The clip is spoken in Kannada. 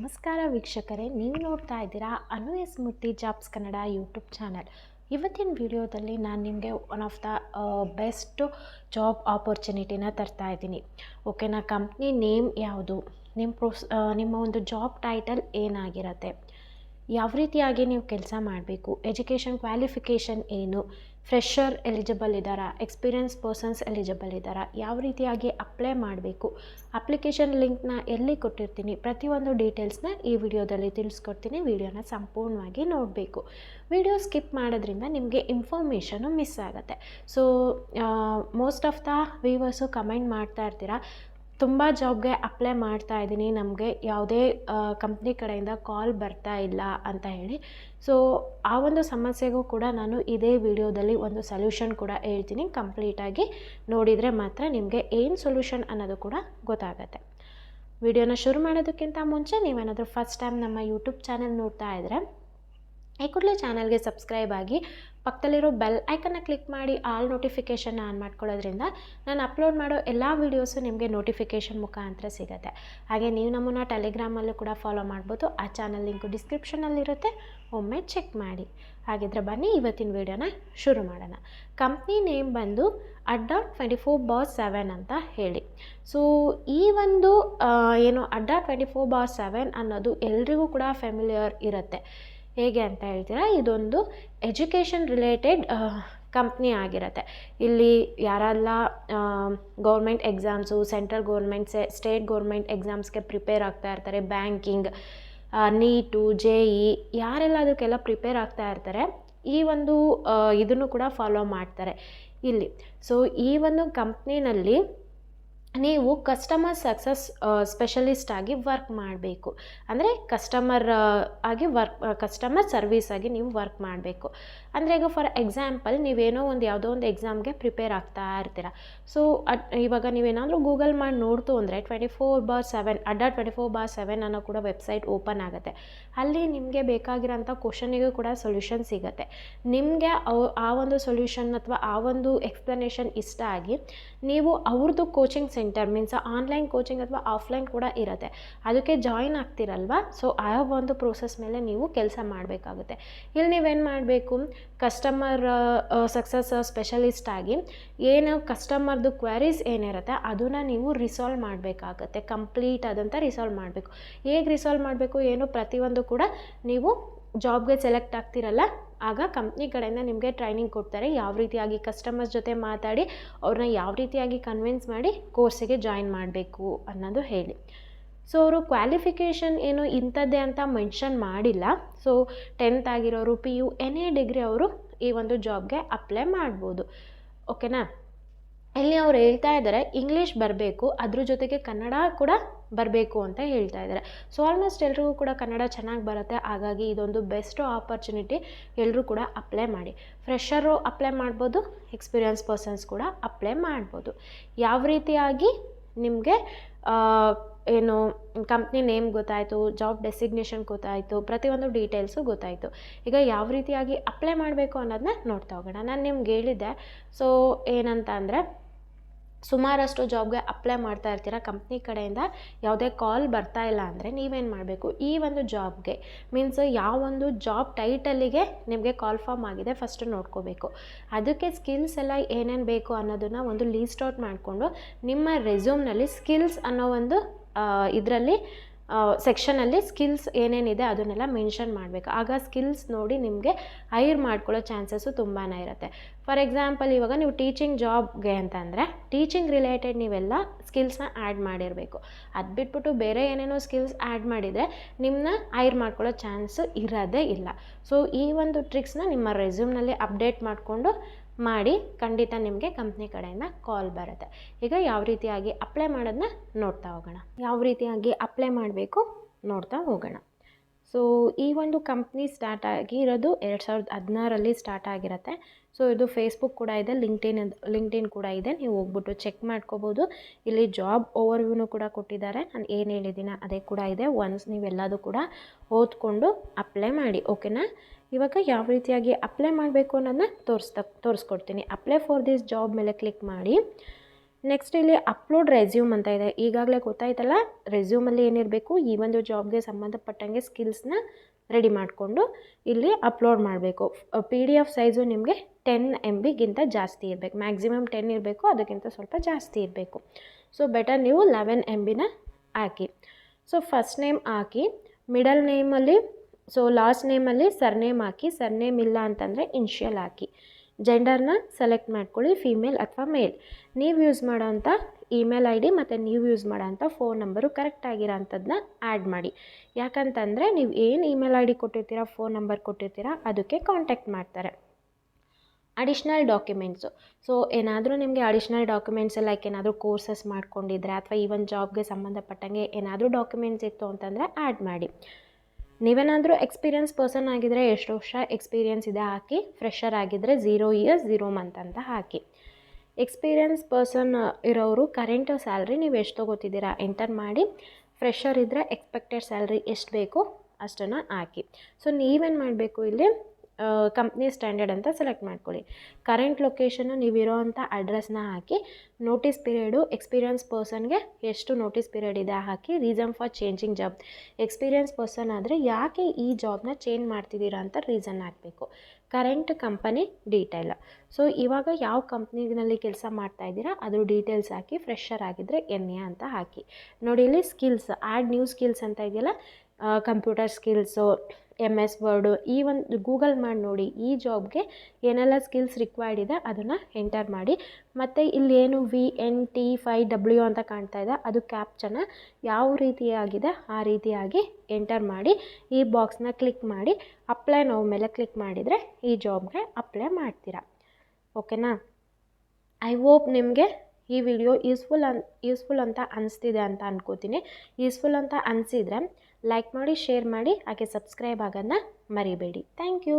ನಮಸ್ಕಾರ ವೀಕ್ಷಕರೇ, ನೀವು ನೋಡ್ತಾ ಇದ್ದೀರಾ Anu S Murthy jobs Kannada YouTube channel. ಇವತ್ತಿನ ವಿಡಿಯೋದಲ್ಲಿ ನಾನು ನಿಮಗೆ one of the best job ಆಪರ್ಚುನಿಟಿನ ತರ್ತಾ ಇದ್ದೀನಿ. ಓಕೆನಾ. ಕಂಪ್ನಿ ನೇಮ್ ಯಾವುದು, ನಿಮ್ಮ ಒಂದು ಜಾಬ್ ಟೈಟಲ್ ಏನಾಗಿರುತ್ತೆ, ಯಾವ ರೀತಿಯಾಗಿ ನೀವು ಕೆಲಸ ಮಾಡಬೇಕು, ಎಜುಕೇಷನ್ ಕ್ವಾಲಿಫಿಕೇಷನ್ ಏನು, ಫ್ರೆಷರ್ ಎಲಿಜಿಬಲ್ ಇದ್ದಾರಾ, ಎಕ್ಸ್ಪೀರಿಯನ್ಸ್ ಪರ್ಸನ್ಸ್ ಎಲಿಜಿಬಲ್ ಇದ್ದಾರಾ, ಯಾವ ರೀತಿಯಾಗಿ ಅಪ್ಲೈ ಮಾಡಬೇಕು, ಅಪ್ಲಿಕೇಶನ್ ಲಿಂಕ್ನ ಎಲ್ಲಿ ಕೊಟ್ಟಿರ್ತೀನಿ, ಪ್ರತಿಯೊಂದು ಡೀಟೇಲ್ಸ್ನ ಈ ವಿಡಿಯೋದಲ್ಲಿ ತಿಳಿಸ್ಕೊಡ್ತೀನಿ. ವಿಡಿಯೋನ ಸಂಪೂರ್ಣವಾಗಿ ನೋಡಬೇಕು. ವಿಡಿಯೋ ಸ್ಕಿಪ್ ಮಾಡೋದ್ರಿಂದ ನಿಮಗೆ ಇನ್ಫಾರ್ಮೇಷನು ಮಿಸ್ ಆಗುತ್ತೆ. So most of the viewers comment ಮಾಡ್ತಾ ಇರ್ತೀರಾ, ತುಂಬ ಜಾಬ್ಗೆ ಅಪ್ಲೈ ಮಾಡ್ತಾ ಇದ್ದೀನಿ, ನಮಗೆ ಯಾವುದೇ ಕಂಪ್ನಿ ಕಡೆಯಿಂದ ಕಾಲ್ ಬರ್ತಾ ಇಲ್ಲ ಅಂತ ಹೇಳಿ. ಸೊ ಆ ಒಂದು ಸಮಸ್ಯೆಗೂ ಕೂಡ ನಾನು ಇದೇ ವಿಡಿಯೋದಲ್ಲಿ ಒಂದು ಸೊಲ್ಯೂಷನ್ ಕೂಡ ಹೇಳ್ತೀನಿ. ಕಂಪ್ಲೀಟಾಗಿ ನೋಡಿದರೆ ಮಾತ್ರ ನಿಮಗೆ ಏನು ಸೊಲ್ಯೂಷನ್ ಅನ್ನೋದು ಕೂಡ ಗೊತ್ತಾಗುತ್ತೆ. ವಿಡಿಯೋನ ಶುರು ಮಾಡೋದಕ್ಕಿಂತ ಮುಂಚೆ ನೀವೇನಾದರೂ ಫಸ್ಟ್ ಟೈಮ್ ನಮ್ಮ ಯೂಟ್ಯೂಬ್ ಚಾನಲ್ ನೋಡ್ತಾ ಇದ್ದರೆ ಈ ಕೂಡಲೇ ಚಾನಲ್ಗೆ ಸಬ್ಸ್ಕ್ರೈಬ್ ಆಗಿ ಪಕ್ಕದಲ್ಲಿರೋ ಬೆಲ್ ಐಕನ್ನ ಕ್ಲಿಕ್ ಮಾಡಿ ಆಲ್ ನೋಟಿಫಿಕೇಷನ್ ಆನ್ ಮಾಡ್ಕೊಳ್ಳೋದ್ರಿಂದ ನಾನು ಅಪ್ಲೋಡ್ ಮಾಡೋ ಎಲ್ಲ ವೀಡಿಯೋಸು ನಿಮಗೆ ನೋಟಿಫಿಕೇಷನ್ ಮುಖಾಂತರ ಸಿಗುತ್ತೆ. ಹಾಗೆ ನೀವು ನಮ್ಮನ್ನು ಟೆಲಿಗ್ರಾಮಲ್ಲೂ ಕೂಡ ಫಾಲೋ ಮಾಡ್ಬೋದು. ಆ ಚಾನಲ್ ಲಿಂಕು ಡಿಸ್ಕ್ರಿಪ್ಷನಲ್ಲಿರುತ್ತೆ, ಒಮ್ಮೆ ಚೆಕ್ ಮಾಡಿ. ಹಾಗಿದ್ರೆ ಬನ್ನಿ ಇವತ್ತಿನ ವೀಡಿಯೋನ ಶುರು ಮಾಡೋಣ. ಕಂಪ್ನಿ ನೇಮ್ ಬಂದು ಅಡ್ಡಾ 24/7 ಅಂತ ಹೇಳಿ. ಸೊ ಈ ಒಂದು ಏನು ಅಡ್ಡಾ 24/7 ಅನ್ನೋದು ಎಲ್ರಿಗೂ ಕೂಡ ಫೆಮಿಲಿಯರ್ ಇರುತ್ತೆ. ಹೇಗೆ ಅಂತ ಹೇಳ್ತೀರಾ, ಇದೊಂದು ಎಜುಕೇಷನ್ ರಿಲೇಟೆಡ್ ಕಂಪ್ನಿ ಆಗಿರುತ್ತೆ. ಇಲ್ಲಿ ಯಾರೆಲ್ಲ government exams, central government, state government ಎಕ್ಸಾಮ್ಸ್ಗೆ ಪ್ರಿಪೇರ್ ಆಗ್ತಾ ಇರ್ತಾರೆ, ಬ್ಯಾಂಕಿಂಗ್, ನೀಟು, JEE ಯಾರೆಲ್ಲ ಅದಕ್ಕೆಲ್ಲ ಪ್ರಿಪೇರ್ ಆಗ್ತಾ ಇರ್ತಾರೆ, ಈ ಒಂದು ಇದನ್ನು ಕೂಡ ಫಾಲೋ ಮಾಡ್ತಾರೆ ಇಲ್ಲಿ. ಸೊ ಈ ಒಂದು ಕಂಪ್ನಿನಲ್ಲಿ ನೀವು ಕಸ್ಟಮರ್ ಸಕ್ಸಸ್ ಸ್ಪೆಷಲಿಸ್ಟ್ ಆಗಿ ವರ್ಕ್ ಮಾಡಬೇಕು. ಅಂದರೆ ಕಸ್ಟಮರ್ ಸರ್ವಿಸ್ ಆಗಿ ನೀವು ವರ್ಕ್ ಮಾಡಬೇಕು. ಅಂದರೆ ಈಗ ಫಾರ್ ಎಕ್ಸಾಂಪಲ್ ನೀವೇನೋ ಯಾವುದೋ ಒಂದು ಎಕ್ಸಾಮ್ಗೆ ಪ್ರಿಪೇರ್ ಆಗ್ತಾ ಇರ್ತೀರ. ಸೊ ಇವಾಗ ನೀವೇನಾದರೂ ಗೂಗಲ್ ಮಾಡಿ ನೋಡ್ತು ಅಂದರೆ 24/7 ಅಡ್ಡಾ 24/7 ಅನ್ನೋ ಕೂಡ ವೆಬ್ಸೈಟ್ ಓಪನ್ ಆಗುತ್ತೆ. ಅಲ್ಲಿ ನಿಮಗೆ ಬೇಕಾಗಿರೋಂಥ ಕ್ವಶನಿಗೂ ಕೂಡ ಸೊಲ್ಯೂಷನ್ ಸಿಗುತ್ತೆ. ನಿಮಗೆ ಆ ಒಂದು ಸೊಲ್ಯೂಷನ್ ಅಥವಾ ಆ ಒಂದು ಎಕ್ಸ್ಪ್ಲನೇಷನ್ ಇಷ್ಟ ಆಗಿ ನೀವು ಅವ್ರದ್ದು coaching centre means online coaching ಅಥವಾ ಆಫ್ಲೈನ್ ಕೂಡ ಇರುತ್ತೆ, ಅದಕ್ಕೆ ಜಾಯಿನ್ ಆಗ್ತಿರಲ್ವಾ. ಸೊ ಆ ಒಂದು ಪ್ರೋಸೆಸ್ ಮೇಲೆ ನೀವು ಕೆಲಸ ಮಾಡಬೇಕಾಗುತ್ತೆ. ಇಲ್ಲಿ ನೀವೇನು ಮಾಡಬೇಕು, ಕಸ್ಟಮರ್ ಸಕ್ಸಸ್ ಸ್ಪೆಷಲಿಸ್ಟ್ ಆಗಿ ಏನು ಕಸ್ಟಮರ್ದು ಕ್ವೆರೀಸ್ ಏನಿರುತ್ತೆ ಅದನ್ನು ನೀವು ರಿಸಾಲ್ವ್ ಮಾಡಬೇಕಾಗತ್ತೆ. ಕಂಪ್ಲೀಟ್ ಆದಂಥ ರಿಸಾಲ್ವ್ ಮಾಡಬೇಕು. ಹೇಗೆ ರಿಸಾಲ್ವ್ ಮಾಡಬೇಕು ಏನು ಪ್ರತಿಯೊಂದು ಕೂಡ ನೀವು ಜಾಬ್ಗೆ ಸೆಲೆಕ್ಟ್ ಆಗ್ತಿರಲ್ಲ ಆಗ ಕಂಪ್ನಿ ಕಡೆಯಿಂದ ನಿಮಗೆ ಟ್ರೈನಿಂಗ್ ಕೊಡ್ತಾರೆ, ಯಾವ ರೀತಿಯಾಗಿ ಕಸ್ಟಮರ್ಸ್ ಜೊತೆ ಮಾತಾಡಿ ಅವ್ರನ್ನ ಯಾವ ರೀತಿಯಾಗಿ ಕನ್ವಿನ್ಸ್ ಮಾಡಿ ಕೋರ್ಸಿಗೆ ಜಾಯಿನ್ ಮಾಡಬೇಕು ಅನ್ನೋದು ಹೇಳಿ. ಸೊ ಅವರು ಕ್ವಾಲಿಫಿಕೇಷನ್ ಏನು ಇಂಥದ್ದೇ ಅಂತ ಮೆನ್ಷನ್ ಮಾಡಿಲ್ಲ. ಸೊ 10th ಆಗಿರೋರು, PU ಎನಿ ಡಿಗ್ರಿ ಅವರು ಈ ಒಂದು ಜಾಬ್ಗೆ ಅಪ್ಲೈ ಮಾಡ್ಬೋದು. ಓಕೆನಾ. ಇಲ್ಲಿ ಅವ್ರು ಹೇಳ್ತಾ ಇದ್ದಾರೆ ಇಂಗ್ಲೀಷ್ ಬರಬೇಕು, ಅದ್ರ ಜೊತೆಗೆ ಕನ್ನಡ ಕೂಡ ಬರಬೇಕು ಅಂತ ಹೇಳ್ತಾ ಇದ್ದಾರೆ. ಸೊ ಆಲ್ಮೋಸ್ಟ್ ಎಲ್ರಿಗೂ ಕೂಡ ಕನ್ನಡ ಚೆನ್ನಾಗಿ ಬರುತ್ತೆ. ಹಾಗಾಗಿ ಇದೊಂದು ಬೆಸ್ಟ್ ಆಪರ್ಚುನಿಟಿ, ಎಲ್ಲರೂ ಕೂಡ ಅಪ್ಲೈ ಮಾಡಿ. ಫ್ರೆಷರು ಅಪ್ಲೈ ಮಾಡ್ಬೋದು, ಎಕ್ಸ್ಪೀರಿಯನ್ಸ್ ಪರ್ಸನ್ಸ್ ಕೂಡ ಅಪ್ಲೈ ಮಾಡ್ಬೋದು. ಯಾವ ರೀತಿಯಾಗಿ ನಿಮಗೆ ಏನು ಕಂಪ್ನಿ ನೇಮ್ ಗೊತ್ತಾಯಿತು, ಜಾಬ್ ಡೆಸಿಗ್ನೇಷನ್ ಗೊತ್ತಾಯಿತು, ಪ್ರತಿಯೊಂದು ಡೀಟೇಲ್ಸು ಗೊತ್ತಾಯಿತು. ಈಗ ಯಾವ ರೀತಿಯಾಗಿ ಅಪ್ಲೈ ಮಾಡಬೇಕು ಅನ್ನೋದನ್ನ ನೋಡ್ತಾ ಹೋಗೋಣ. ನಾನು ನಿಮ್ಗೆ ಹೇಳಿದ್ದೆ. ಸೊ ಏನಂತ ಅಂದರೆ ಸುಮಾರಷ್ಟು ಜಾಬ್ಗೆ ಅಪ್ಲೈ ಮಾಡ್ತಾ ಇರ್ತೀರ, ಕಂಪ್ನಿ ಕಡೆಯಿಂದ ಯಾವುದೇ ಕಾಲ್ ಬರ್ತಾ ಇಲ್ಲ ಅಂದರೆ ನೀವೇನು ಮಾಡಬೇಕು, ಈ ಒಂದು ಜಾಬ್ಗೆ ಮೀನ್ಸ್ ಯಾವೊಂದು ಜಾಬ್ ಟೈಟಲಿಗೆ ನಿಮಗೆ ಕಾಲ್ ಫಾರ್ಮ್ ಆಗಿದೆ ಫಸ್ಟ್ ನೋಡ್ಕೋಬೇಕು. ಅದಕ್ಕೆ ಸ್ಕಿಲ್ಸ್ ಎಲ್ಲ ಏನೇನು ಬೇಕು ಅನ್ನೋದನ್ನು ಒಂದು ಲೀಸ್ಟ್ ಔಟ್ ಮಾಡಿಕೊಂಡು ನಿಮ್ಮ ರೆಸ್ಯೂಮ್ನಲ್ಲಿ ಸ್ಕಿಲ್ಸ್ ಅನ್ನೋ ಒಂದು ಇದರಲ್ಲಿ ಸೆಕ್ಷನಲ್ಲಿ ಸ್ಕಿಲ್ಸ್ ಏನೇನಿದೆ ಅದನ್ನೆಲ್ಲ ಮೆನ್ಷನ್ ಮಾಡಬೇಕು. ಆಗ ಸ್ಕಿಲ್ಸ್ ನೋಡಿ ನಿಮಗೆ ಹೈರ್ ಮಾಡ್ಕೊಳ್ಳೋ ಚಾನ್ಸಸ್ಸು ತುಂಬಾ ಇರುತ್ತೆ. ಫಾರ್ ಎಕ್ಸಾಂಪಲ್ ಇವಾಗ ನೀವು ಟೀಚಿಂಗ್ ಜಾಬ್ಗೆ ಅಂತಂದರೆ ಟೀಚಿಂಗ್ ರಿಲೇಟೆಡ್ ನೀವೆಲ್ಲ ಸ್ಕಿಲ್ಸ್ನ ಆ್ಯಡ್ ಮಾಡಿರಬೇಕು. ಅದು ಬಿಟ್ಬಿಟ್ಟು ಬೇರೆ ಏನೇನೋ ಸ್ಕಿಲ್ಸ್ ಆ್ಯಡ್ ಮಾಡಿದರೆ ನಿಮ್ಮನ್ನ ಹೈರ್ ಮಾಡ್ಕೊಳ್ಳೋ ಚಾನ್ಸು ಇರೋದೇ ಇಲ್ಲ. ಸೊ ಈ ಒಂದು ಟ್ರಿಕ್ಸ್ನ ನಿಮ್ಮ ರೆಸ್ಯೂಮ್ನಲ್ಲಿ ಅಪ್ಡೇಟ್ ಮಾಡಿಕೊಂಡು ಮಾಡಿ, ಖಂಡಿತ ನಿಮಗೆ ಕಂಪ್ನಿ ಕಡೆಯಿಂದ ಕಾಲ್ ಬರುತ್ತೆ. ಈಗ ಯಾವ ರೀತಿಯಾಗಿ ಅಪ್ಲೈ ಮಾಡೋದನ್ನ ನೋಡ್ತಾ ಹೋಗೋಣ. ಯಾವ ರೀತಿಯಾಗಿ ಅಪ್ಲೈ ಮಾಡಬೇಕು ನೋಡ್ತಾ ಹೋಗೋಣ. ಸೊ ಈ ಒಂದು ಕಂಪ್ನಿ ಸ್ಟಾರ್ಟ್ ಆಗಿರೋದು 2016ರಲ್ಲಿ ಸ್ಟಾರ್ಟ್ ಆಗಿರುತ್ತೆ. ಸೊ ಇದು ಫೇಸ್ಬುಕ್ ಕೂಡ ಇದೆ, ಲಿಂಕ್ಡ್ಇನ್ ಕೂಡ ಇದೆ, ನೀವು ಹೋಗ್ಬಿಟ್ಟು ಚೆಕ್ ಮಾಡ್ಕೋಬೋದು. ಇಲ್ಲಿ ಜಾಬ್ ಓವರ್ವ್ಯೂನು ಕೂಡ ಕೊಟ್ಟಿದ್ದಾರೆ, ನಾನು ಏನು ಹೇಳಿದ್ದೀನ ಅದೇ ಕೂಡ ಇದೆ. ಒನ್ಸ್ ನೀವೆಲ್ಲದೂ ಕೂಡ ಓದ್ಕೊಂಡು ಅಪ್ಲೈ ಮಾಡಿ. ಓಕೆನಾ. ಇವಾಗ ಯಾವ ರೀತಿಯಾಗಿ ಅಪ್ಲೈ ಮಾಡಬೇಕು ಅನ್ನೋದನ್ನ ತೋರಿಸ್ಕೊಡ್ತೀನಿ. ಅಪ್ಲೈ ಫಾರ್ ದಿಸ್ ಜಾಬ್ ಮೇಲೆ ಕ್ಲಿಕ್ ಮಾಡಿ ನೆಕ್ಸ್ಟ್ ಇಲ್ಲಿ ಅಪ್ಲೋಡ್ ರೆಸ್ಯೂಮ್ ಅಂತ ಇದೆ. ಈಗಾಗಲೇ ಗೊತ್ತಾಯ್ತಲ್ಲ, ರೆಸ್ಯೂಮಲ್ಲಿ ಏನಿರಬೇಕು, ಈ ಒಂದು ಜಾಬ್ಗೆ ಸಂಬಂಧಪಟ್ಟಂಗೆ ಸ್ಕಿಲ್ಸ್ನ ರೆಡಿ ಮಾಡಿಕೊಂಡು ಇಲ್ಲಿ ಅಪ್ಲೋಡ್ ಮಾಡಬೇಕು. PDF ಸೈಜು ನಿಮಗೆ 10 MB ಜಾಸ್ತಿ ಇರಬೇಕು, ಮ್ಯಾಕ್ಸಿಮಮ್ 10 ಇರಬೇಕು, ಅದಕ್ಕಿಂತ ಸ್ವಲ್ಪ ಜಾಸ್ತಿ ಇರಬೇಕು. ಸೊ ಬೆಟರ್ ನೀವು 11 MB ಹಾಕಿ. ಸೊ ಫಸ್ಟ್ ನೇಮ್ ಹಾಕಿ, ಮಿಡಲ್ ನೇಮಲ್ಲಿ ಲಾಸ್ಟ್ ನೇಮಲ್ಲಿ ಸರ್ನೇಮ್ ಹಾಕಿ, ಸರ್ನೇಮ್ ಇಲ್ಲ ಅಂತಂದರೆ ಇನ್ಷಿಯಲ್ ಹಾಕಿ. ಜೆಂಡರ್ನ ಸೆಲೆಕ್ಟ್ ಮಾಡ್ಕೊಳ್ಳಿ, ಫೀಮೇಲ್ ಅಥವಾ ಮೇಲ್. ನೀವು ಯೂಸ್ ಮಾಡೋಂಥ ಇಮೇಲ್ ID ಮತ್ತು ನೀವು ಯೂಸ್ ಮಾಡೋಂಥ ಫೋನ್ ನಂಬರು ಕರೆಕ್ಟ್ ಆಗಿರೋಂಥದ್ದನ್ನ ಆ್ಯಡ್ ಮಾಡಿ. ಯಾಕಂತಂದರೆ ನೀವು ಏನು ಇಮೇಲ್ ID ಕೊಟ್ಟಿರ್ತೀರ, ಫೋನ್ ನಂಬರ್ ಕೊಟ್ಟಿರ್ತೀರ, ಅದಕ್ಕೆ ಕಾಂಟ್ಯಾಕ್ಟ್ ಮಾಡ್ತಾರೆ. ಅಡಿಷ್ನಲ್ ಡಾಕ್ಯುಮೆಂಟ್ಸು, ಏನಾದರೂ ನಿಮಗೆ ಅಡಿಷ್ನಲ್ ಡಾಕ್ಯುಮೆಂಟ್ಸ್ ಲೈಕ್ ಏನಾದರೂ ಕೋರ್ಸಸ್ ಮಾಡ್ಕೊಂಡಿದ್ರೆ ಅಥವಾ ಈ ಒಂದು ಜಾಬ್ಗೆ ಸಂಬಂಧಪಟ್ಟಂಗೆ ಏನಾದರೂ ಡಾಕ್ಯುಮೆಂಟ್ಸ್ ಇತ್ತು ಅಂತಂದರೆ ಆ್ಯಡ್ ಮಾಡಿ. ನೀವೇನಾದರೂ ಎಕ್ಸ್ಪೀರಿಯನ್ಸ್ ಪರ್ಸನ್ ಆಗಿದ್ದರೆ ಎಷ್ಟು ವರ್ಷ ಎಕ್ಸ್ಪೀರಿಯನ್ಸ್ ಇದೆ ಹಾಕಿ, ಫ್ರೆಷರ್ ಆಗಿದ್ದರೆ 0 years 0 month ಅಂತ ಹಾಕಿ. ಎಕ್ಸ್ಪೀರಿಯನ್ಸ್ ಪರ್ಸನ್ ಇರೋರು ಕರೆಂಟ್ ಸ್ಯಾಲ್ರಿ ನೀವು ಎಷ್ಟು ತೊಗೋತಿದ್ದೀರಾ ಎಂಟರ್ ಮಾಡಿ. ಫ್ರೆಷರ್ ಇದ್ದರೆ ಎಕ್ಸ್ಪೆಕ್ಟೆಡ್ ಸ್ಯಾಲ್ರಿ ಎಷ್ಟು ಬೇಕು ಅಷ್ಟನ್ನು ಹಾಕಿ. ಸೊ ನೀವೇನು ಮಾಡಬೇಕು, ಇಲ್ಲಿ ಕಂಪ್ನಿ ಸ್ಟ್ಯಾಂಡರ್ಡ್ ಅಂತ ಸೆಲೆಕ್ಟ್ ಮಾಡ್ಕೊಳ್ಳಿ. ಕರೆಂಟ್ ಲೊಕೇಶನ್ನು ನೀವಿರೋ ಅಂಥ ಅಡ್ರೆಸ್ನ ಹಾಕಿ. ನೋಟಿಸ್ ಪೀರಿಯಡು ಎಕ್ಸ್ಪೀರಿಯನ್ಸ್ ಪರ್ಸನ್ಗೆ ಎಷ್ಟು ನೋಟಿಸ್ ಪೀರಿಯಡ್ ಇದೆ ಹಾಕಿ. Reason for changing job, experience person ಆದರೆ ಯಾಕೆ ಈ ಜಾಬ್ನ ಚೇಂಜ್ ಮಾಡ್ತಿದ್ದೀರಾ ಅಂತ ರೀಸನ್ ಹಾಕಬೇಕು. ಕರೆಂಟ್ ಕಂಪನಿ ಡೀಟೇಲ್, ಇವಾಗ ಯಾವ ಕಂಪ್ನಿನಲ್ಲಿ ಕೆಲಸ ಮಾಡ್ತಾಯಿದ್ದೀರಾ ಅದ್ರ ಡೀಟೇಲ್ಸ್ ಹಾಕಿ. ಫ್ರೆಷರ್ ಆಗಿದ್ದರೆ NA ಅಂತ ಹಾಕಿ. ನೋಡಿ ಇಲ್ಲಿ ಸ್ಕಿಲ್ಸ್, ಆ್ಯಡ್ ನ್ಯೂ ಸ್ಕಿಲ್ಸ್ ಅಂತ ಇದೆಯಲ್ಲ, ಕಂಪ್ಯೂಟರ್ ಸ್ಕಿಲ್ಸು, MS ವರ್ಡು, ಈ ಒಂದು ಗೂಗಲ್ ಮಾಡಿ ನೋಡಿ ಈ ಜಾಬ್ಗೆ ಏನೆಲ್ಲ ಸ್ಕಿಲ್ಸ್ ರಿಕ್ವೈರ್ಡ್ ಇದೆ ಅದನ್ನು ಎಂಟರ್ ಮಾಡಿ. ಮತ್ತು ಇಲ್ಲೇನು VNT5W ಅಂತ ಕಾಣ್ತಾ ಇದೆ, ಅದು ಕ್ಯಾಪ್ಚನ ಯಾವ ರೀತಿಯಾಗಿದೆ ಆ ರೀತಿಯಾಗಿ ಎಂಟರ್ ಮಾಡಿ ಈ ಬಾಕ್ಸ್ನ ಕ್ಲಿಕ್ ಮಾಡಿ ಅಪ್ಲೈ ನಾವು ಮೇಲೆ ಕ್ಲಿಕ್ ಮಾಡಿದರೆ ಈ ಜಾಬ್ಗೆ ಅಪ್ಲೈ ಮಾಡ್ತೀರಾ. ಓಕೆನಾ? ಐ ಹೋಪ್ ನಿಮಗೆ ಈ ವಿಡಿಯೋ ಯೂಸ್ಫುಲ್ ಅಂತ ಅನಿಸ್ತಿದೆ ಅಂತ ಅನ್ಕೋತೀನಿ. ಯೂಸ್ಫುಲ್ ಅಂತ ಅನಿಸಿದರೆ ಲೈಕ್ ಮಾಡಿ, ಶೇರ್ ಮಾಡಿ, ಹಾಗೆ ಸಬ್ಸ್ಕ್ರೈಬ್ ಆಗೋದನ್ನ ಮರಿಬೇಡಿ. Thank you.